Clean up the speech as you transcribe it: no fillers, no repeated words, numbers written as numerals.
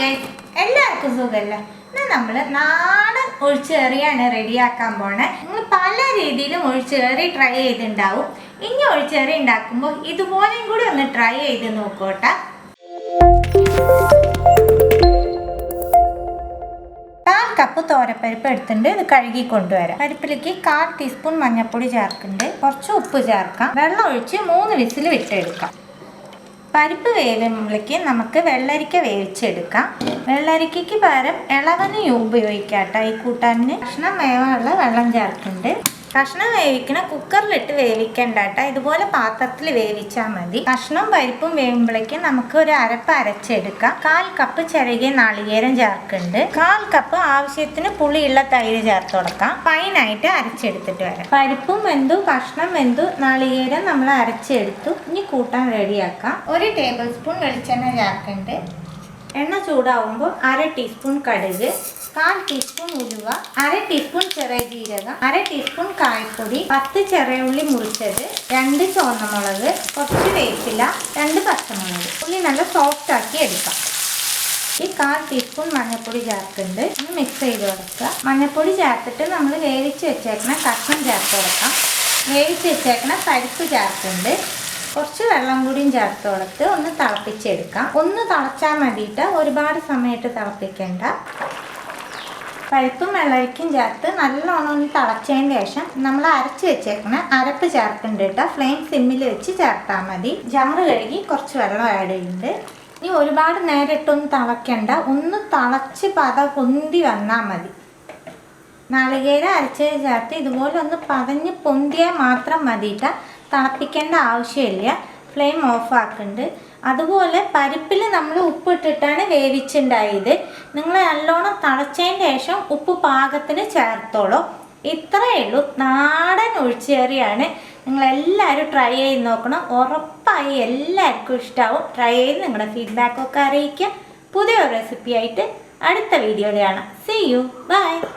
Guys, എല്ലാവർക്കും സുഖമല്ലേ? നമ്മൾ നാടൻ ഒഴിച്ചുകറിയാണ് റെഡിയാക്കാൻ പോണേ. നിങ്ങൾ പല രീതിയിലും ഒഴിച്ചുകറി ട്രൈ ചെയ്തിട്ടുണ്ടാവും. ഇനി ഒഴിച്ചുകറി ഉണ്ടാക്കുമ്പോൾ ഇതുപോലെയും കൂടി ഒന്ന് ട്രൈ ചെയ്ത് നോക്കോട്ടെ. 1/4 കപ്പ് തോരപ്പരിപ്പ് എടുത്തിട്ടുണ്ട്. ഇത് കഴുകി കൊണ്ടുവരാം. പരിപ്പിലേക്ക് 1/4 ടീസ്പൂൺ മഞ്ഞൾപ്പൊടി ചേർക്കുന്നുണ്ട്. കുറച്ച് ഉപ്പ് ചേർക്കാം. വെള്ളം ഒഴിച്ച് 3 വിസിൽ വിട്ടെടുക്കാം. പരിപ്പ് വേവുമ്പോഴേക്ക് നമുക്ക് വെള്ളരിക്ക വേവിച്ചെടുക്കാം. വെള്ളരിക്കയ്ക്ക് പകരം ഇളവന് ഉപയോഗിക്കാം കേട്ടോ. ഈ കൂട്ടാനിന് കഷ്ണം വേവാനുള്ള വെള്ളം ചേർക്കുന്നുണ്ട്. കഷ്ണം വേവിക്കണ കുക്കറിലിട്ട് വേവിക്കണ്ട കേട്ടോ. ഇതുപോലെ പാത്രത്തിൽ വേവിച്ചാൽ മതി. കഷ്ണം പരിപ്പും വേവുമ്പോഴേക്കും നമുക്ക് ഒരു അരപ്പ് അരച്ചെടുക്കാം. 1/4 കപ്പ് ചിരകിയ നാളികേരം ചേർക്കുന്നുണ്ട്. 1/4 കപ്പ് ആവശ്യത്തിന് പുളിയുള്ള തൈര് ചേർത്ത് കൊടുക്കാം. ഫൈനായിട്ട് അരച്ചെടുത്തിട്ട് വരാം. പരിപ്പും വെന്തു, കഷ്ണം വെന്തു, നാളികേരം നമ്മൾ അരച്ചെടുത്തു. ഇനി കൂട്ടാൻ റെഡിയാക്കാം. 1 ടേബിൾ സ്പൂൺ വെളിച്ചെണ്ണ ചേർക്കുന്നുണ്ട്. എണ്ണ ചൂടാവുമ്പോൾ 1/2 ടീസ്പൂൺ കടുക്, 1/4 ടീസ്പൂൺ ഉലുവ, 1/2 ടീസ്പൂൺ ചെറിയ ജീരകം, 1/2 ടീസ്പൂൺ കായപ്പൊടി, 10 ചെറിയ ഉള്ളി മുറിച്ചത്, 2 ചുവന്നമുളക്, കുറച്ച് വേപ്പില, 2 പച്ചമുളക്. ഉള്ളി നല്ല സോഫ്റ്റ് ആക്കി എടുക്കാം. ഈ 1/4 ടീസ്പൂൺ മഞ്ഞൾപ്പൊടി ചേർക്കുന്നുണ്ട്. ഒന്ന് മിക്സ് ചെയ്ത് കൊടുക്കുക. മഞ്ഞൾപ്പൊടി ചേർത്തിട്ട് നമ്മൾ വേവിച്ച് വെച്ചേക്കണ കഷ്ണം ചേർത്ത് കൊടുക്കാം. വേവിച്ച് വെച്ചേക്കണ പരിപ്പ് ചേർക്കുന്നുണ്ട്. കുറച്ച് വെള്ളം കൂടിയും ചേർത്ത് കൊടുത്ത് ഒന്ന് തിളപ്പിച്ചെടുക്കാം. ഒന്ന് തിളച്ചാൽ മതിയിട്ട് ഒരുപാട് സമയത്ത് തിളപ്പിക്കേണ്ട. പരിപ്പും വെള്ളരിക്കും ചേർത്ത് നല്ലോണം ഒന്ന് തിളച്ചതിന് ശേഷം നമ്മൾ അരച്ച് വെച്ചേക്കണ അരപ്പ് ചേർക്കുന്നുണ്ട് കേട്ടോ. ഫ്ലെയിം സിമ്മിൽ വെച്ച് ചേർത്താൽ മതി. ജാറ് കഴുകി കുറച്ച് വെള്ളം ആഡ് ചെയ്യുന്നുണ്ട്. ഇനി ഒരുപാട് നേരിട്ടൊന്നും തിളയ്ക്കണ്ട. ഒന്ന് തിളച്ച് പൊന്തി വന്നാൽ മതി. നാളികേരം അരച്ചത് ചേർത്ത് ഇതുപോലെ ഒന്ന് പതഞ്ഞ് പൊന്തിയാൽ മാത്രം മതിയിട്ട്. തിളപ്പിക്കേണ്ട ആവശ്യമില്ല. ഫ്ലെയിം ഓഫ് ആക്കുന്നുണ്ട്. അതുപോലെ പരിപ്പിൽ നമ്മൾ ഉപ്പിട്ടിട്ടാണ് വേവിച്ചുണ്ടായത്. നിങ്ങൾ നല്ലോണം തിളച്ചതിന് ശേഷം ഉപ്പ് പാകത്തിന് ചേർത്തോളൂ. ഇത്രയേ ഉള്ളൂ. നാടൻ ഒഴിച്ചുകറിയാണ്. നിങ്ങളെല്ലാവരും ട്രൈ ചെയ്ത് നോക്കണം. ഉറപ്പായി എല്ലാവർക്കും ഇഷ്ടമാവും. ട്രൈ ചെയ്ത് നിങ്ങളുടെ ഫീഡ്ബാക്കൊക്കെ അറിയിക്കുക. പുതിയൊരു റെസിപ്പി ആയിട്ട് അടുത്ത വീഡിയോയിൽ കാണാം. See you. ബൈ.